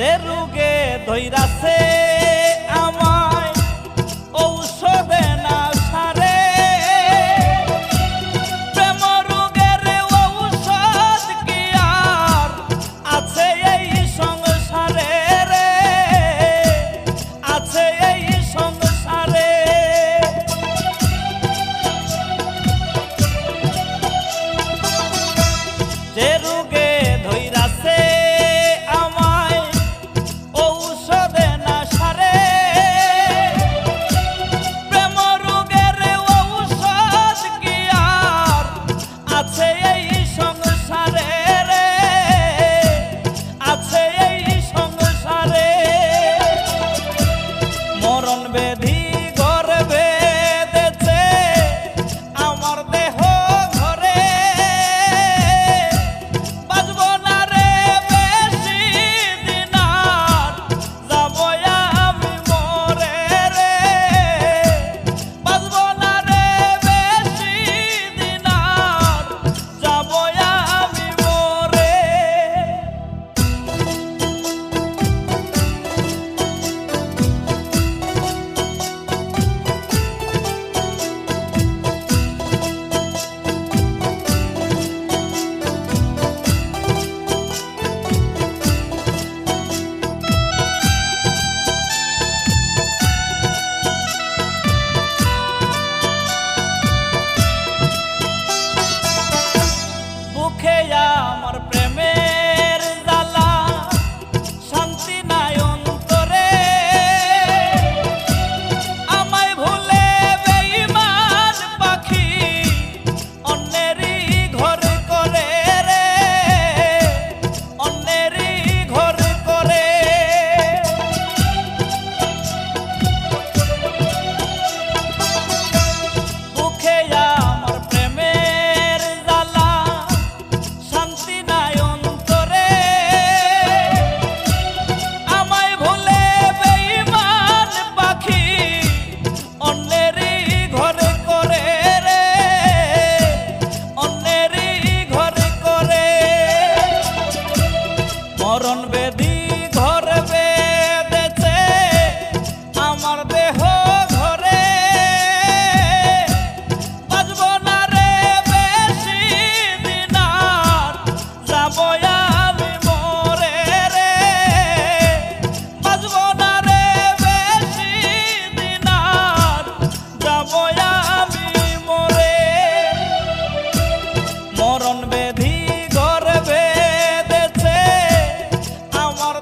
যে রোগে ধইরাছে আমায় ঔষধে না সারে প্রেম রোগের ঔষধ কি আর আছে এই সংসারে রে আছে এই সংসারে যে রোগে ধইরাছে আমার প্রেমের জ্বালা শান্তি নাই অন্তরে আমায় ভুলে বেঈমান পাখি অন্যেরই ঘর করে রে অন্যেরই ঘর করে বুকে আমার প্রেমের জ্বালা শান্তি নাই অন্তরে আমায় ভুলে বেঈমান পাখি অন্যেরই ঘরে করে রে অন্যেরই ঘরে করে মরণ বেদি ঘর বেঁধেছে আমার দেহ ঘরে বাঁচব না রে বেশি দিন আর যাব আমি মরে রে বাঁচব না রে বেশি দিন আর যাব আমি মরে মরণ বেধি ঘর বেঁধেছে আমার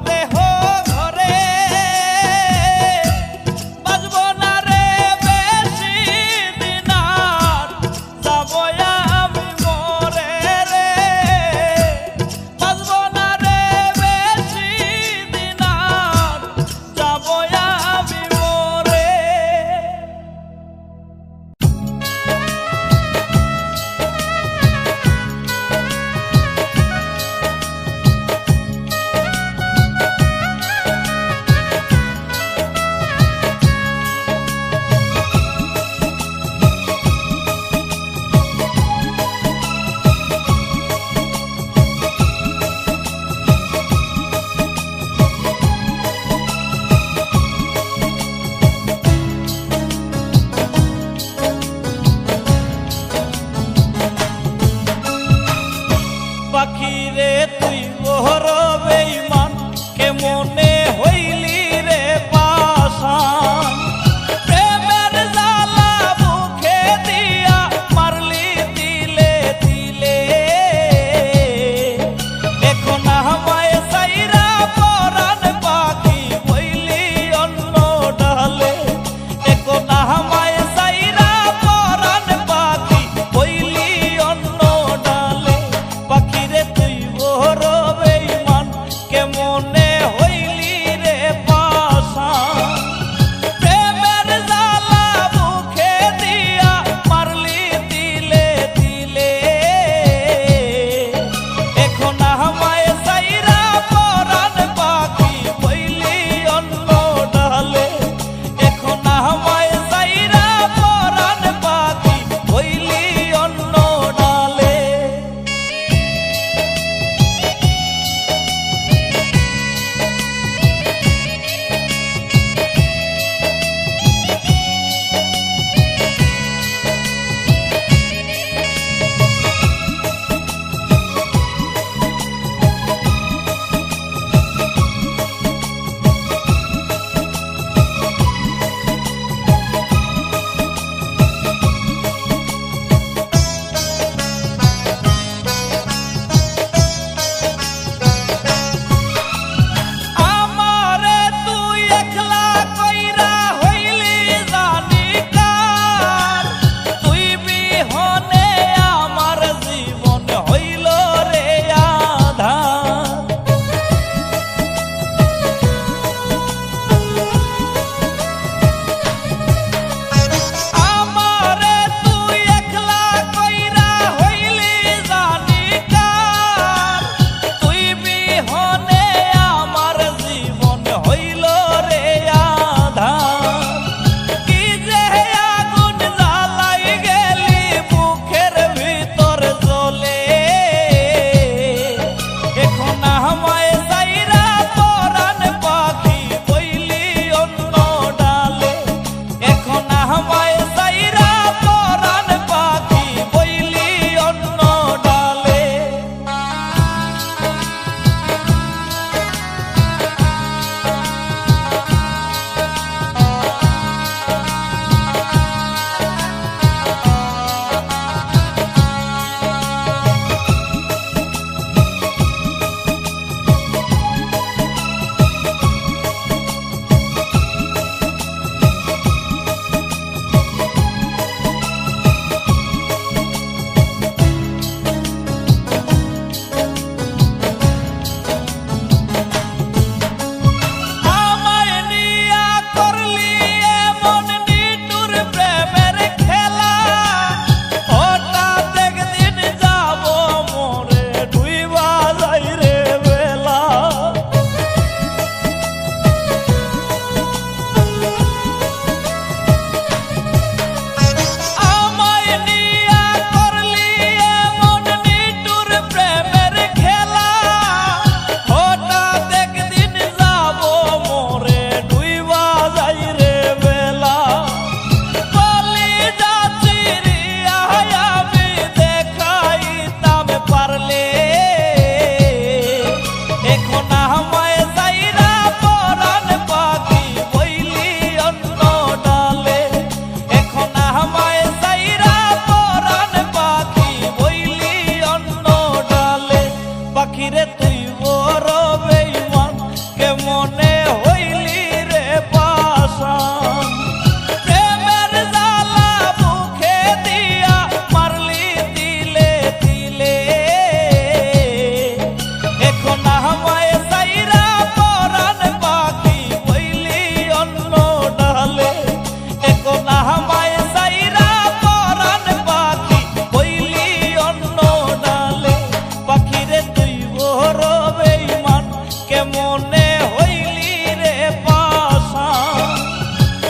কেমনে হইলি রে পাশান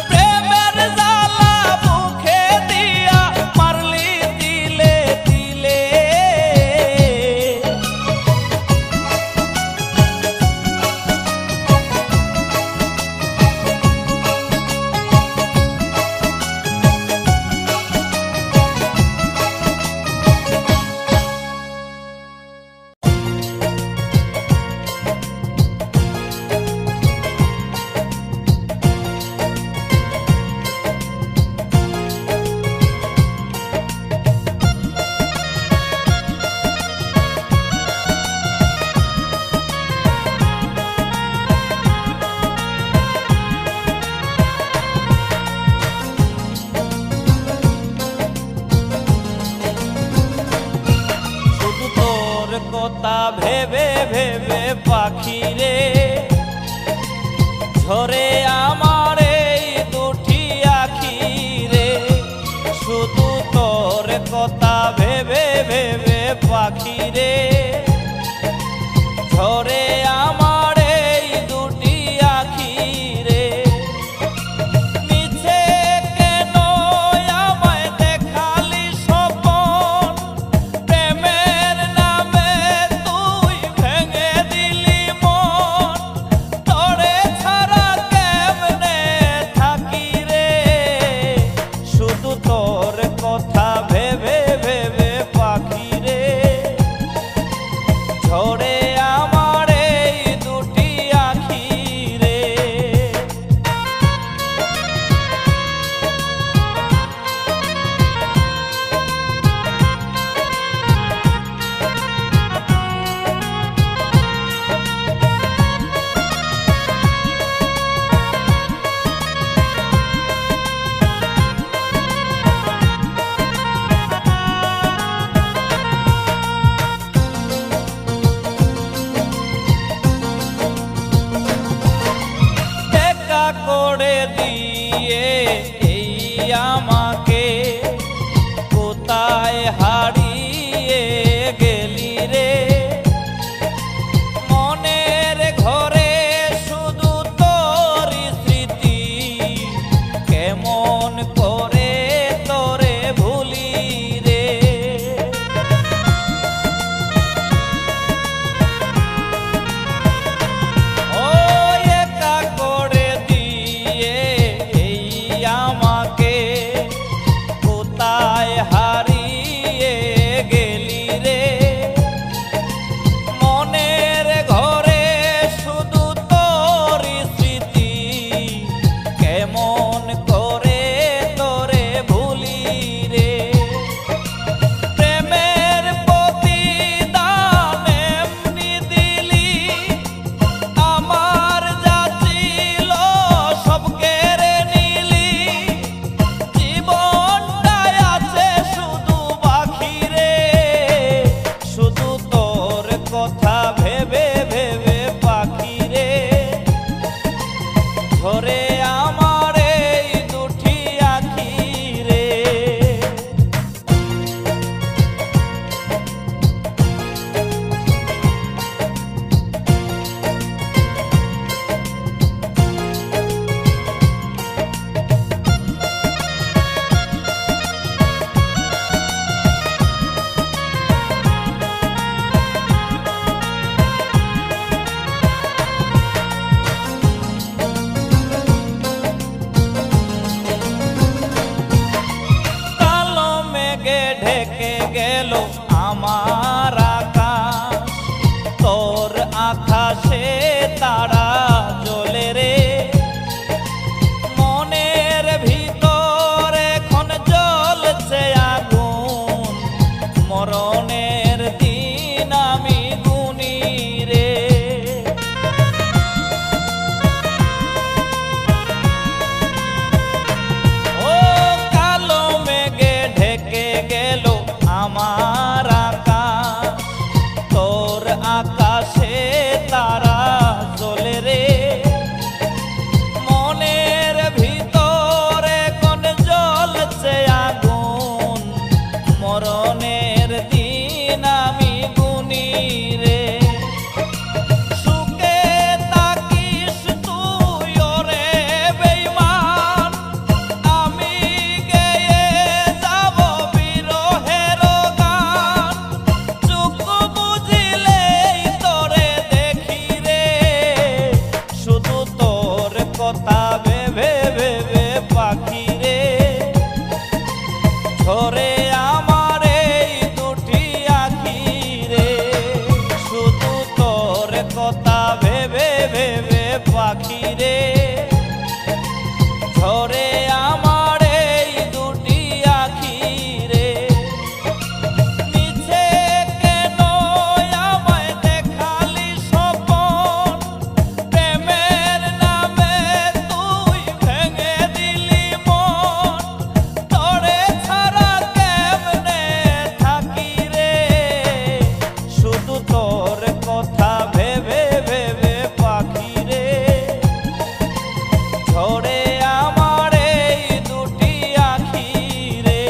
প্রেমের জ্বালা মুখে দিয়া মারলি দিলে দিলে কথা ভেবে ভেবে পাখি রে ঝরে আমার এই দুটি আখি রে শুধু তোর কথা ভেবে ভেবে পাখি রে ঝরে আমার এই দুটি আখি রে মিছে কেন আমায় দেখালি স্বপ্ন প্রেমের নামে তুই ভেঙে দিলি মন তোরে ছাড়া কেমনে পাখি রে ঝরে আমার এই দুটি আখি রে মিছে কেন আমায় দেখালি স্বপন প্রেমের নামে তুই ভেঙে দিলি মন তোরে ছাড়া কেমনে থাকি রে শুধু তোর কথা ভেবে ভেবে পাখি রে ঝরে আমার এই দুটি আখি রে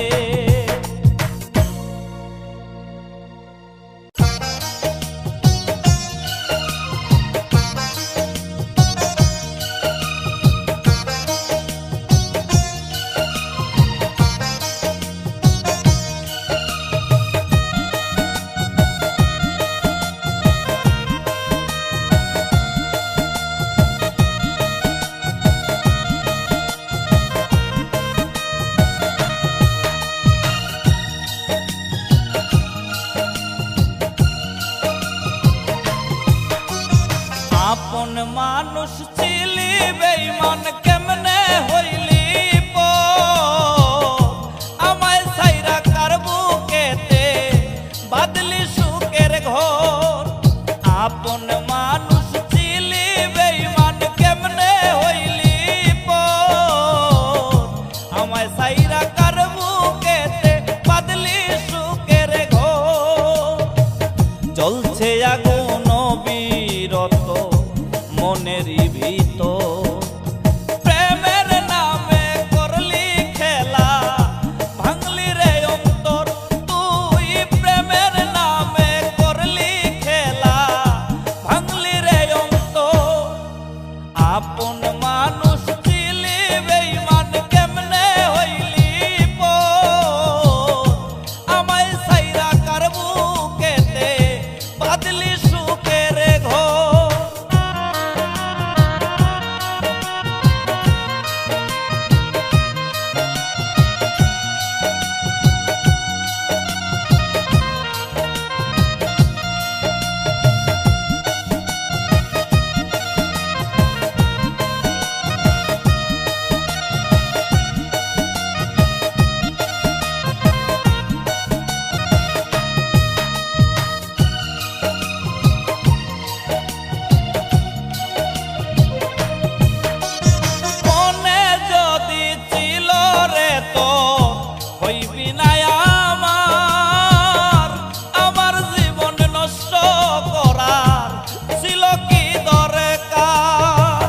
আপন মানুষ ছিলি বেঈমান কেমনে হইলি পর আমায় সাইরা কার বুকেতে বাদলি সুখের ঘর আপন মানুষ ছিলি বেঈমান কেমনে হইলি পর আমায় সাইরা কার বুকেতে বাদলি সুখের ঘর জ্বলছে আগুন বিরত মনেরই ভিতর প্রেমের নামে করলি খেলা ভাঙলি রে অন্তর তুই প্রেমের নামে করলি খেলা ভাঙলি রে অন্তর আপন মানুষ ছিলি বেঈমান কেমনে হইলি পর আমায় সাইরা কার বুকেতে বাদলি সুখের ঘর মনে যদি ছিল রে তো হইবি না আমার জীবন নষ্ট করার ছিল কি দরকার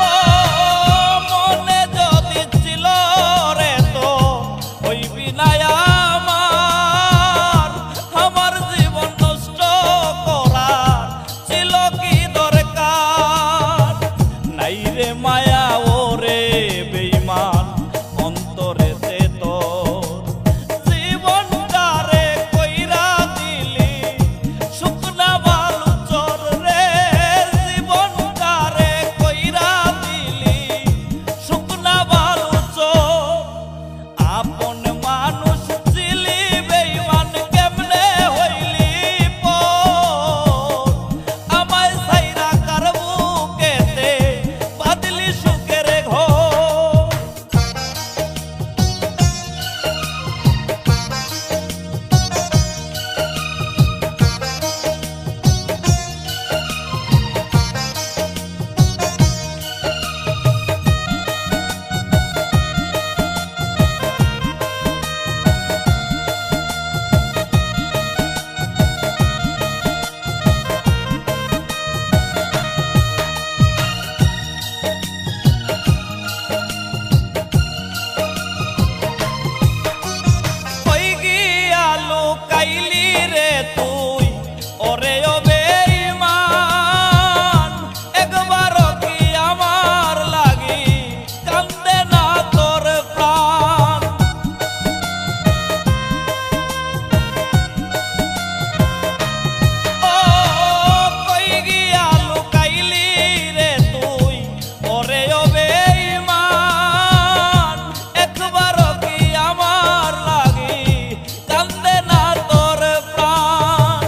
ও মনে যদি ছিল রে তো হইবি না আমার জীবন নষ্ট করার ছিল কি দরকার নাই রে মায়া ওরে বেঈমান অন্তরেতে তোর জীবনটারে কইরা দিলি শুকনা বালু চর রে জীবনটারে কইরা দিলি শুকনা বালু চর আপন মানুষ ছিলি বেঈমান কেমনে হইলি পর আমায় সাইরা কার বুকেতে বাদলি সুখের ঘর কই গিয়া লুকাইলি রে তুই ওরে ও বেঈমান একবার কি আমার লাগি কান্দে না তোর প্রাণ ও কই গিয়া লুকাইলি রে তুই ওরে ও বেঈমান একবার কি আমার লাগি কান্দে না তোর প্রাণ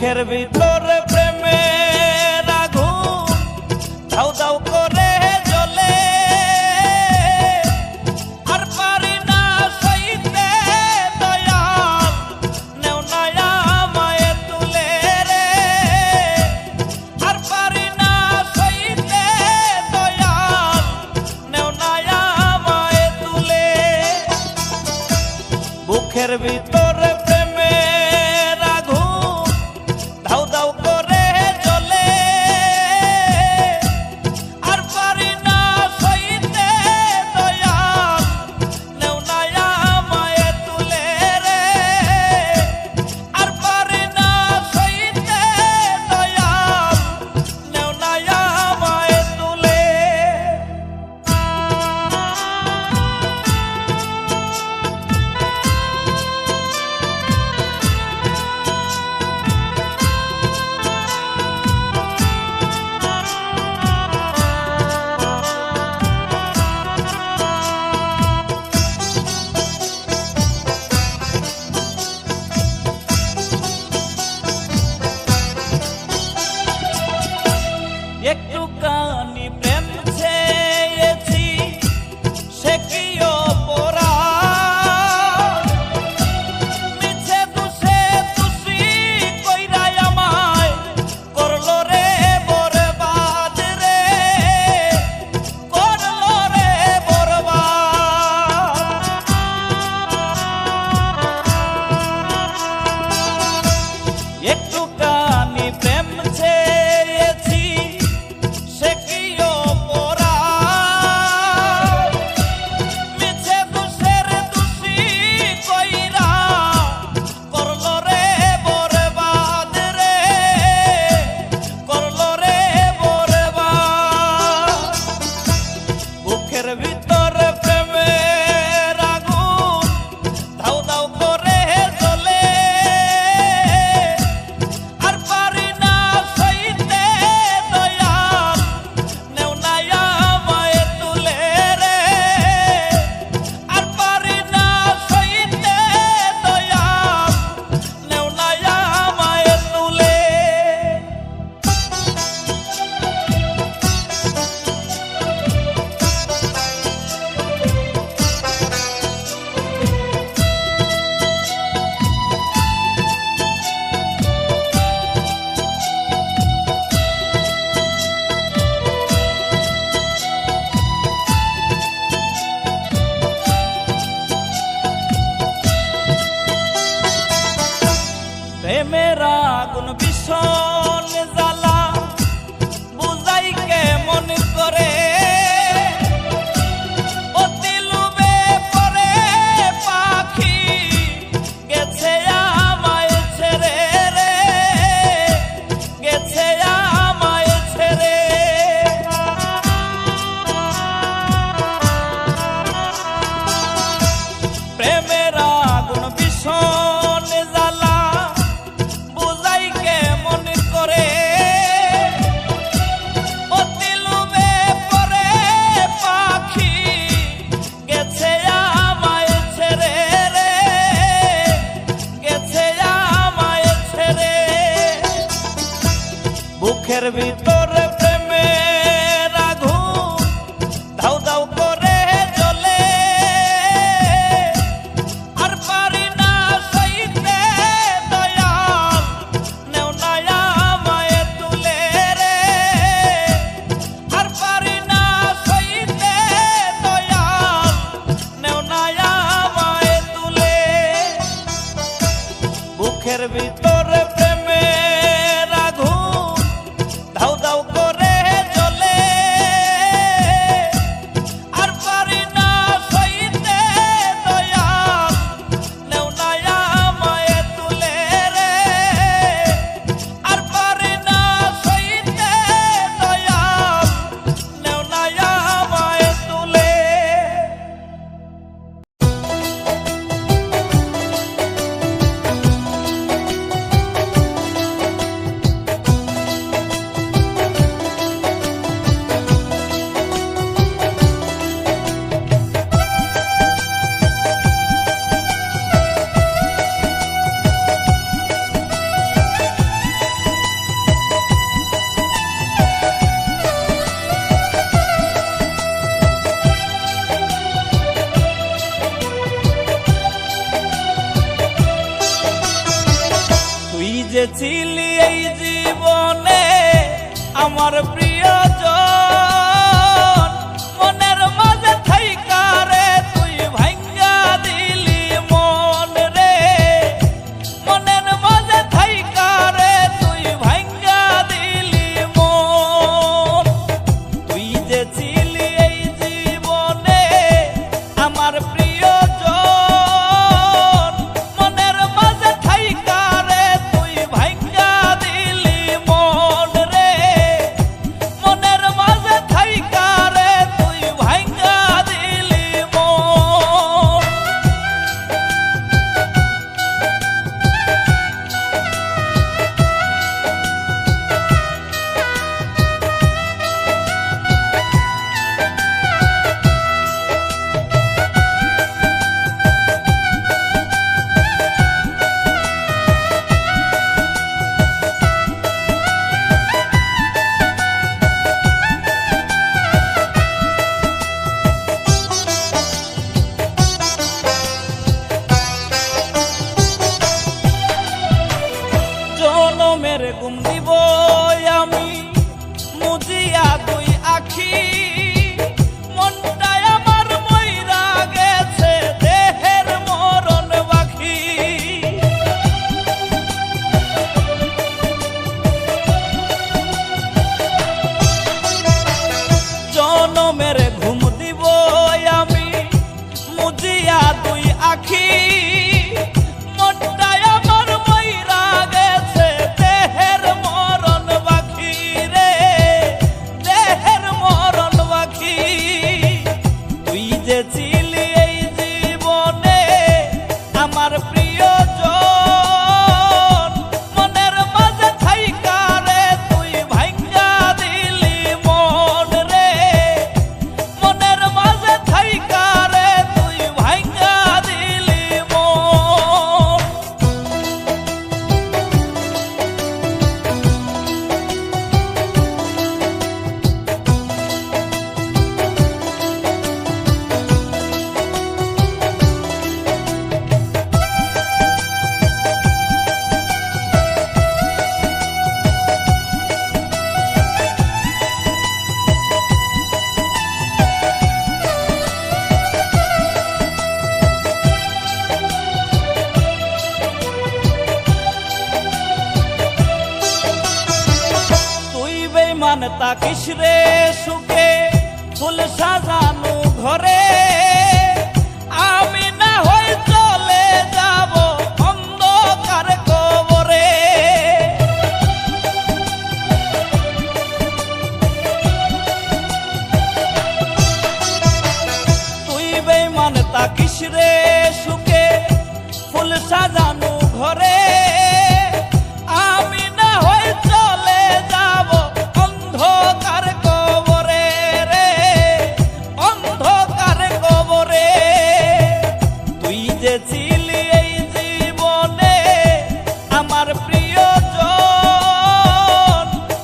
বুকের ভিতরে প্রেমের আগুন দাউ দাউ করে জ্বলে, আর পারি না সইতে দয়াল, নেও না আমায় তুলে রে, আর পারি না সইতে দয়াল, নেও না আমায় তুলে। বুকের ভিতরে প্রেমের আগুন দাউ দাউ করে জ্বলে, আর পারি না সইতে দয়াল, নেও না আমায় তুলে রে, আর পারি না সইতে দয়াল, নেও না আমায় তুলে। একটুখানি প্রেম চেয়েছি, সে কি অপরাধ, মিছে দুষে দোষী কইরা আমায় করলো রে বরবাদ রে, করলো রে বরবাদ। একটুখানি প্রেম চেয়েছি, সে কি অপরাধ, মিছে দোষের দোষী কইরা করলো রে বরবাদ রে, করলো রে বরবাদ। বুকের ভিতরে প্রেমের আগুন দাউ দাউ করে জ্বলে, আর পারি না সইতে দয়াল, নেও না আমায় তুলে রে, আর পারি না সইতে দয়াল, নেও না আমায় তুলে। প্রেমের আগুন ভীষণ জ্বালা, বুঝাই কেমন করে, অতি লোভে পরে পাখি গেছে আমায় ছেড়ে রে, গেছে আমায় ছেড়ে। প্রেমের আগুন ভীষণ জ্বালা, বুঝাই কেমন করে, অতি লোভে পরে পাখি গেছে আমায় ছেড়ে রে, গেছে আমায় ছেড়ে। বুকের ভিতরে প্রেমের আগুন দাউ দাউ করে জ্বলে, আর পারি না সইতে দয়াল, নেও না আমায় তুলে রে, আর পারি না সইতে দয়াল, নেও না আমায় তুলে। বুকের ভিতরে প্রেমের আগুন দাউ দাউ করে জ্বলে, আর পারি না সইতে দয়াল, নেও না আমায় তুলে রে, আর পারি না সইতে দয়াল, নেও না আমায় তুলে। যে ছিলি এই জীবনে আমার প্রিয়জন, মনের মাঝে থাইকা রে তুই ভাঙ্গা দিলি মন রে, মনের মাঝে থাইকা রে তুই ভাঙ্গা দিলি মন। তুই যে ছিলি এই জীবনে আমার প্রিয়জন, মনের মাঝে থাইকা রে তুই ভাঙ্গা দিলি মন রে, মনের মাঝে থাইকা রে তুই ভাঙ্গা দিলি মন। জনমের ঘুম দিব আমি মুজিয়া দুই আখি, মনটাই আমার মইরা গেছে দেহের মরণ বাকি। জনমের ঘুম দিব আমি মুজিয়া দুই আখি, মনটাই আমার মইরা গেছে দেহের মরণ বাকি রে, দেহের মরণ বাকি। তুই যে ছিলি এই জীবনে আমার প্রিয়জন, মনের মাঝে থাইকা রে তুই ভাঙ্গা দিলি মন রে, মনের মাঝে থাইকা রে তুই ভাঙ্গা দিলি মন। তুই বেঈমান তাকিস রে সুখে ফুল সাজানো ঘরে, আমি না হই চলে যাব অন্ধকার কবরে। তুই বেঈমান তাকিস রে সুখে ফুল সাজানো ঘরে, আমি না হই চলে যাব অন্ধকার কবরে রে, অন্ধকার কবরে। তুই যে ছিলি এই জীবনে আমার প্রিয়জন,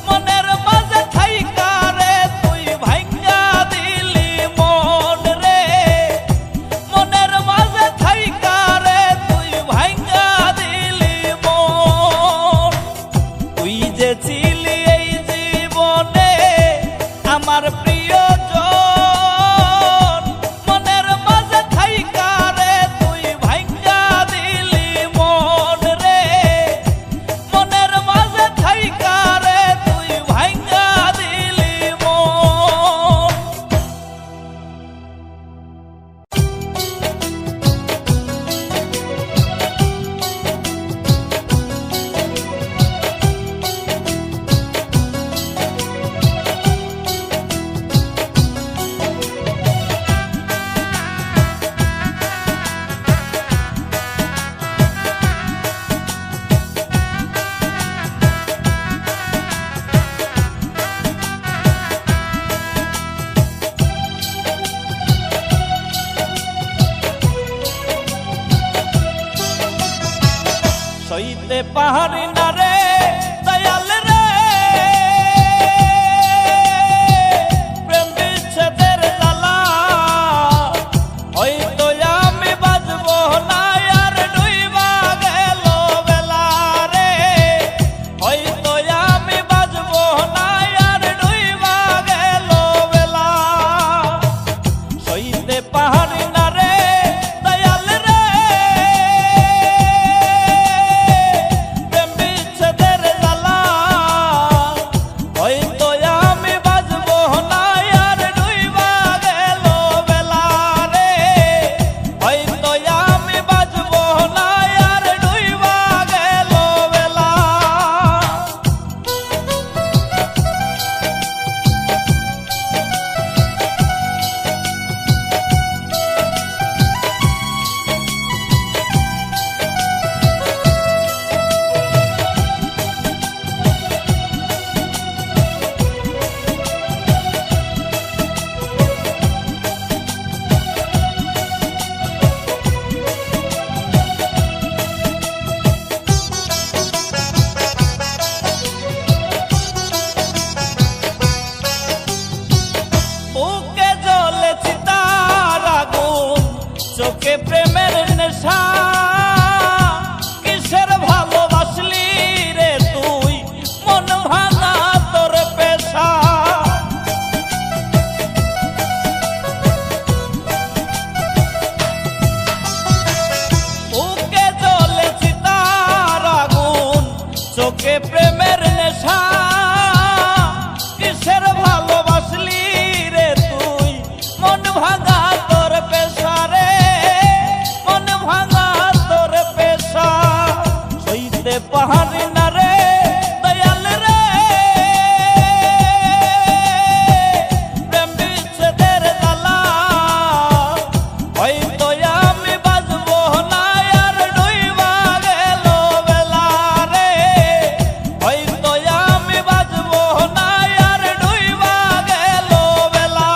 মনের মাঝে থাইকা রে তুই ভাঙ্গা দিলি মন রে, মনের মাঝে থাইকা রে তুই ভাঙ্গা দিলি মন। তুই যে ছিলি এই জীবনে আমার প্রিয়জন, মনের মাঝে থাইকা রে তুই ভাঙ্গা দিলি মন রে, মনের মাঝে থাইকা রে তুই ভাঙ্গা দিলি মন। সইতে পাহাড়ি না রে দয়াল রে, প্রেম বিচ্ছেদের জ্বালা, হয়তো আমি বাজবো না আর ডুইবা গেল বেলা রে। প্রেমের নেশা কিসের ভালোবাসলি রে তুই মন ভাঙা তোর পেশা বুকে জ্বলে চিতার আগুন চোখে প্রেমের নেশা কিসের ভালোবাসলি রে তুই মন ভাঙা তোর পেশা রে মন ভাঙা তোর পেশা সইতে পাহাড়ি না রে দয়াল রে প্রেম বিচ্ছেদের জ্বালা হয়তো আমি বাজবো না আর ডুইবা গেল বেলা রে হয়তো আমি বাজবো না আর ডুইবা গেল বেলা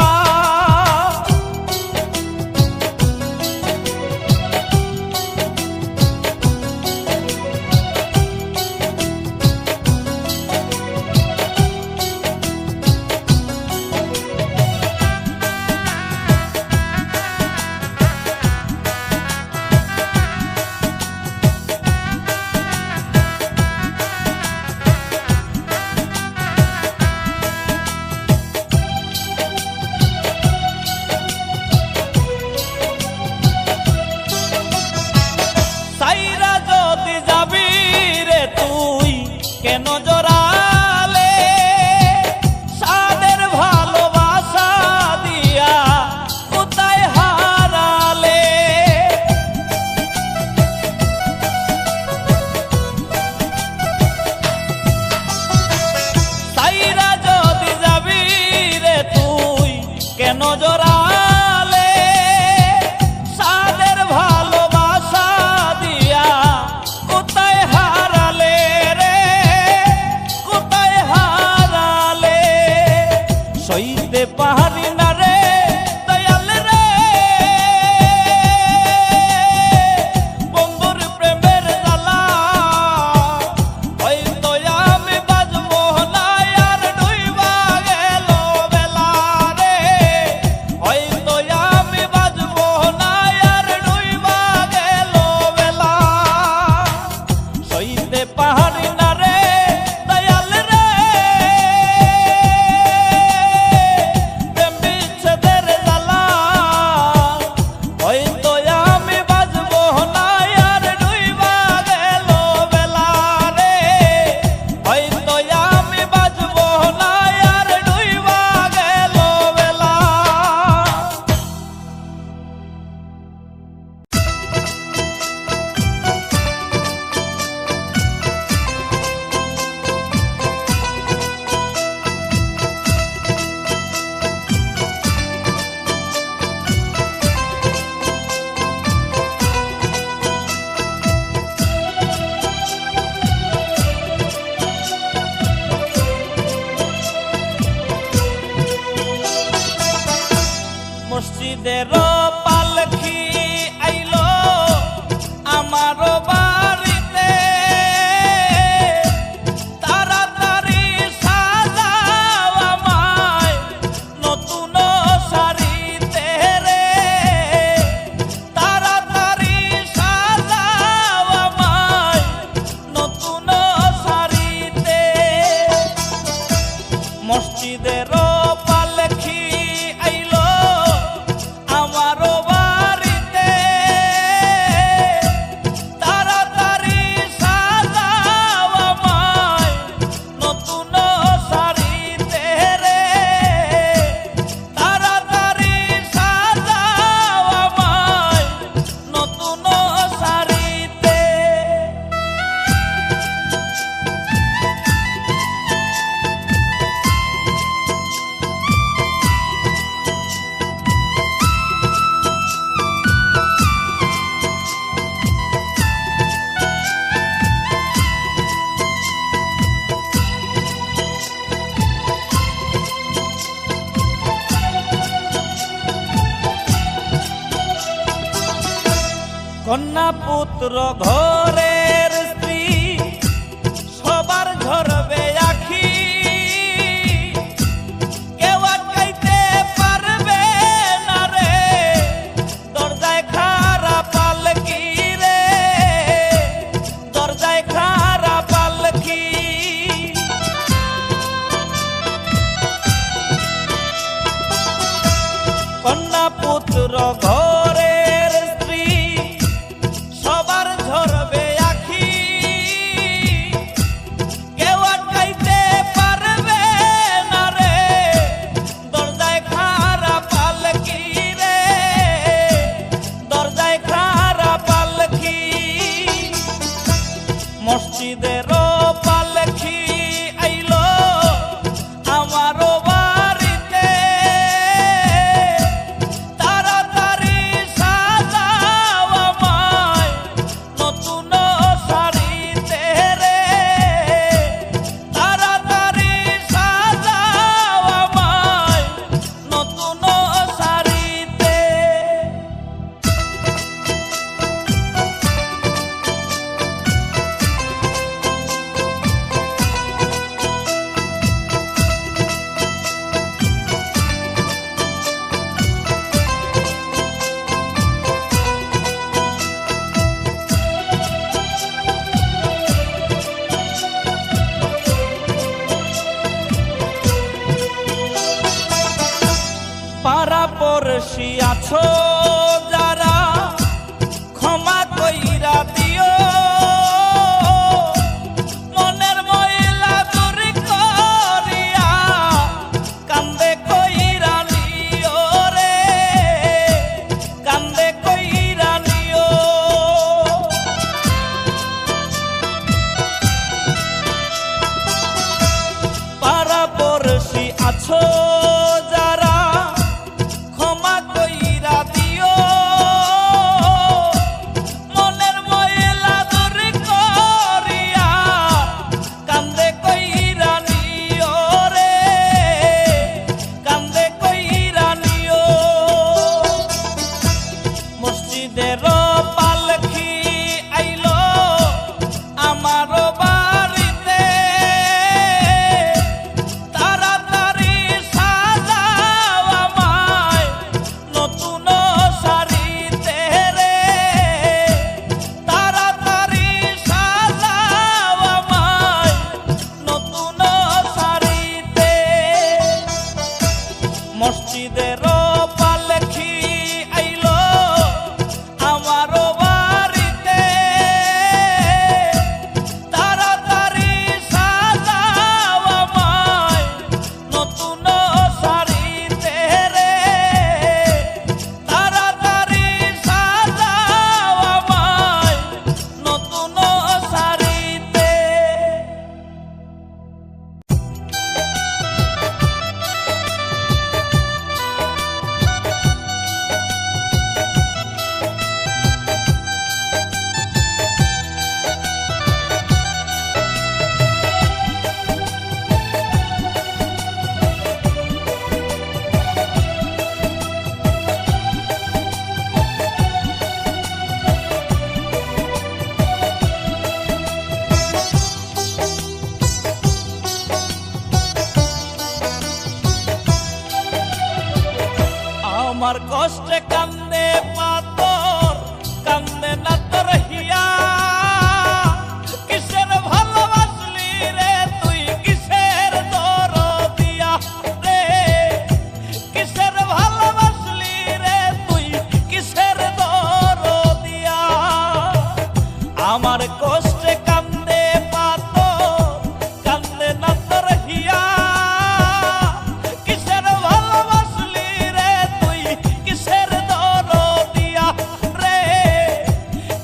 সাইরা যদি যাবি রে তুই কেন জড়ালে সাদের ভালোবাসা দিয়া কোথায় হারালে সাইরা যদি যাবি রে তুই কেন জড়ালে সাদের ভালোবাসা দিয়া কোথায় হারালে রে কোথায় হারালে সইতে পাহাড়ি না রে দয়াল রে বন্ধুর প্রেমের জ্বালা হয়তো আমি বাজবো না আর ডুইবা গেল বেলা রে হয়তো আমি বাজবো না আর ডুইবা গেল বেলা সইতে পাহাড়ি না রে দয়াল রে প্রেম বিচ্ছেদের জ্বালা হয়তো আমি বাজবো না আর ডুইবা গেল বেলা রে হয়তো আমি বাজবো না আর ডুইবা গেল বেলা মসজিদের পালকি আইলো আমারও বাড়িতে তাড়াতাড়ি সাজাও আমায় নতুন শাড়িতে রে তাড়াতাড়ি সাজাও আমায় নতুন শাড়িতে মসজিদের পালকি আইলো আমারও বাড়িতে তাড়াতাড়ি সাজাও আমায় নতুন শাড়িতে রে তাড়াতাড়ি সাজাও আমায় নতুন শাড়িতে কন্যা পুত্র ঘরের স্ত্রী সবার ঝরবে আখি কেউ আটকাইতে পারবে না রে দরজায় খাড়া পাল মসজিদেরও পালকি আইলো আমারও বাড়িতে, তাড়াতাড়ি সাজাও আমায় নতুন শাড়িতে রে, তাড়াতাড়ি সাজাও আমায় নতুন শাড়িতে। পাড়াপড়শি আছো যারা ক্ষমা কইরা দিও, মনের ময়লা দূর করিয়া কান্দে কইরা নিও রে, কান্দে কইরা নিও। পাড়াপড়শি আছো যারা ক্ষমা কইরা দিও, মনের ময়লা দূর করিয়া কান্দে কইরা নিও রে, কান্দে কইরা নিও। মসজিদেরও পালকি আইলো আমারও বাড়িতে, তাড়াতাড়ি সাজাও আমায় নতুন শাড়িতে রে, তাড়াতাড়ি সাজাও আমায় নতুন শাড়িতে। মসজিদেরও পালকি আইলো আমারও বাড়িতে, তাড়াতাড়ি সাজাও আমায় নতুন শাড়িতে রে, তাড়াতাড়ি সাজাও আমায় নতুন শাড়িতে। আমার কষ্টে কান্দে পাতর, কান্দে না তোর হিয়া, কিসের ভালোবাসলি রে তুই, কিসের দরদিয়া রে, কিসের ভালোবাসলি রে তুই, কিসের দরদিয়া। আমার কষ্টে কান্দে পাতর, কান্দে না তোর হিয়া, কিসের ভালোবাসলি রে তুই, কিসের দরদিয়া রে,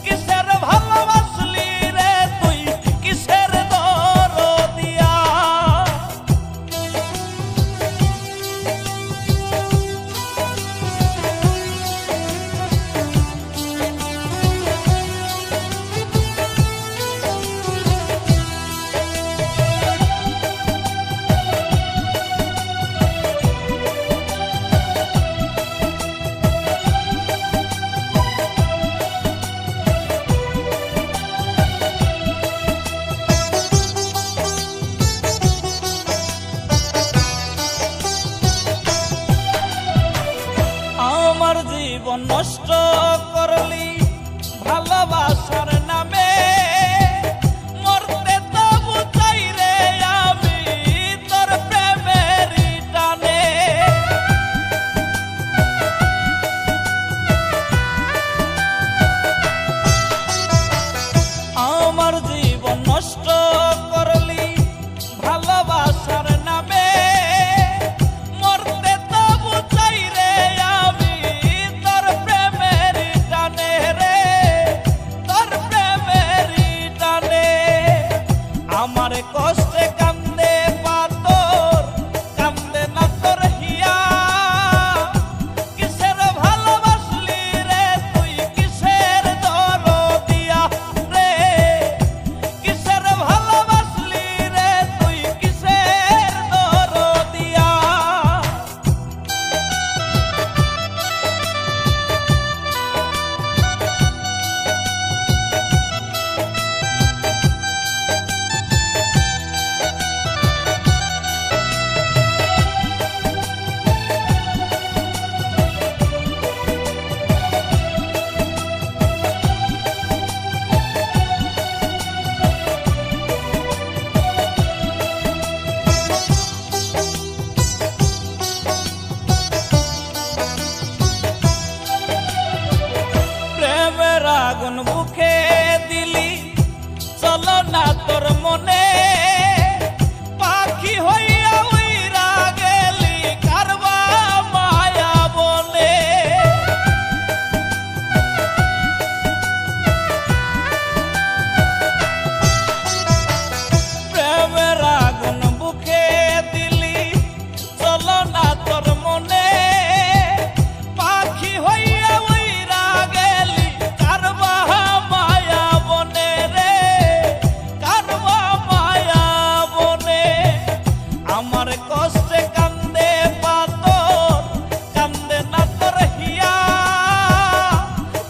কিসের ভালোবাসলি রে তুই, কিসের দরদিয়া। আগুন বুকে দিলি চলো না তোর মনে পাখি হইয়া উইরা গেলি কারবা মায়া বনে প্রেমের আগুন বুকে দিলি চলো না তোর মনে পাখি হইয়া উইরা গেলি কারবা মায়া বনে রে কারবা মায়া বনে আমার কষ্টে কান্দে পাতর কান্দে না তোর হিয়া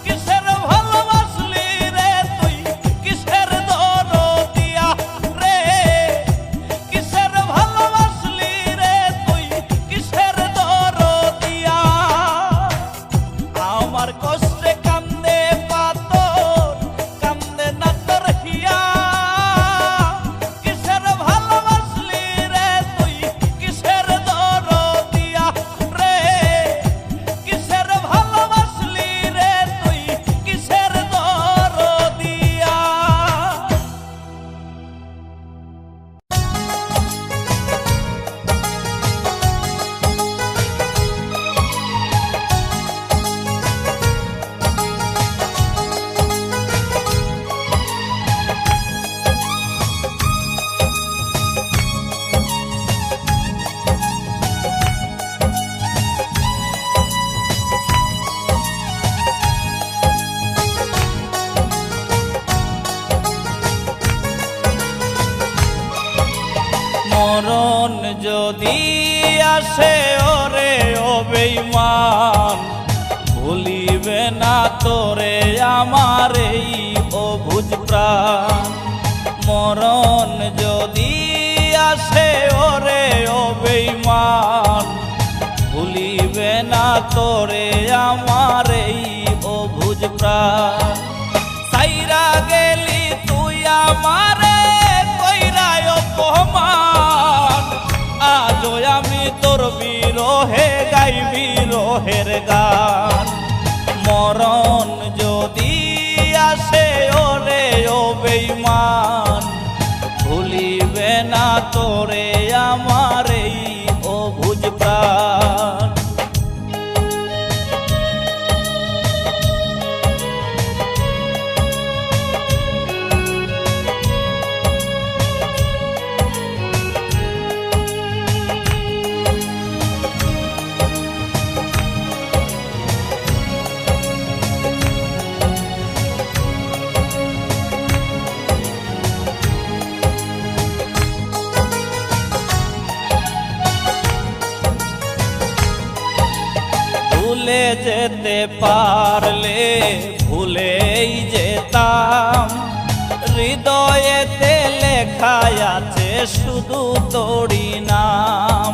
কিসের ভালোবাসলি রে তুই কিসের দরদিয়া রে কিসের ভালোবাসলি রে তুই কিসের দরদিয়া আমার কষ্টে কান্দে পাতর কান্দে না তোর হিয়া কিসের ভালোবাসলি রে তুই কিসের দরদিয়া রে কিসের ভালোবাসলি রে তুই কিসের দরদিয়া মরণ যদি আসে ওরে ও বেঈমান ভুলিবে না তোরে আমার এই অবুঝ প্রাণ মরণ যদি আসে ওরে ও বেঈমান ভুলিবে না তোরে আমার এই অবুঝ প্রাণ সাইরা গেলি তুই আমারে কইরা অপমান আজও আমি তোর বিরহে গাই বিরহের গান মরণ যদি আসে ওরে ও বেঈমান ভুলিবে না তোরে আমার এই অবুঝ প্রাণ ভুলে যেতে পারলে ভুলেই যেতাম হৃদয়েতে লেখা আছে শুধু তোরই নাম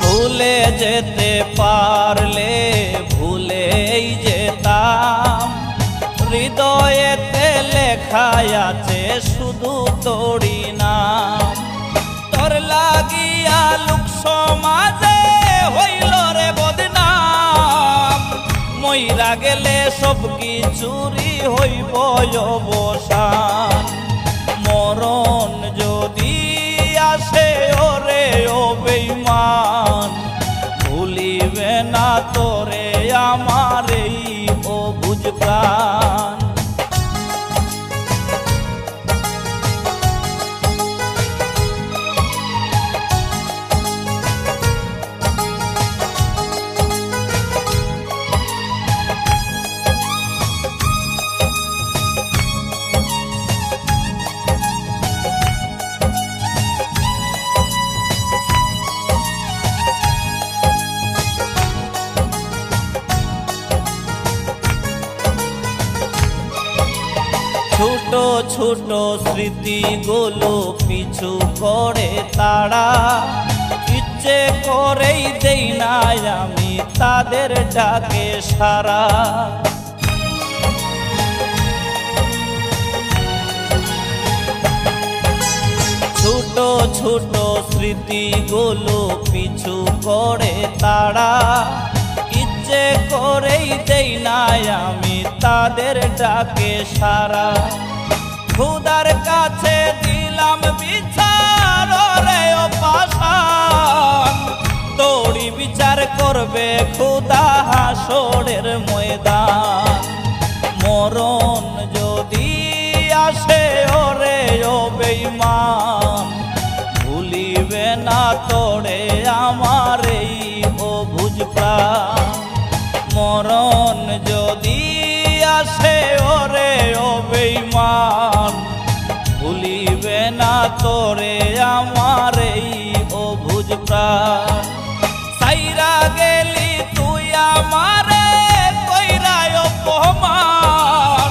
ভুলে যেতে পারলে ভুলেই যেতাম হৃদয়েতে লেখা আছে শুধু তোরই নাম তোর লাগিয়া লোক সমাজে হইল রে বদনাম মইরা গেলে সব কিছুরই হইব অবসান মরণ যদি আসে ওরে ও বেঈমান ভুলিবে না তোরে আমার এই অবুঝ প্রাণ ছোট ছোট স্মৃতিগুলো পিছু করে তারা ইচ্ছে করেই দেই না আমি তাদের ডাকে সারা ছোট ছোট স্মৃতিগুলো পিছু করে তারা, ইচ্ছে করেই দেই না আমি তাদের ডাকে সারা। খোদার কাছে দিলাম বিচার রে ও পাষাণ, তোরই বিচার করবে খোদা হাসরের ময়দান। মরণ যদি আসে ওরে ও বেঈমান, ভুলিবে না তোরে আমার এই অবুঝ প্রাণ। মরণ যদি আসে ওরে ও বেঈমান, ভুলিবে না তোরে আমার এই অবুঝ প্রাণ। সাইরা গেলি তুই আমারে কইরা অপমান,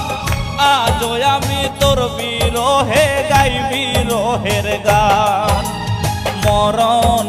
আজও আমি তোর বিরহে গাই বিরহের গান। মরণ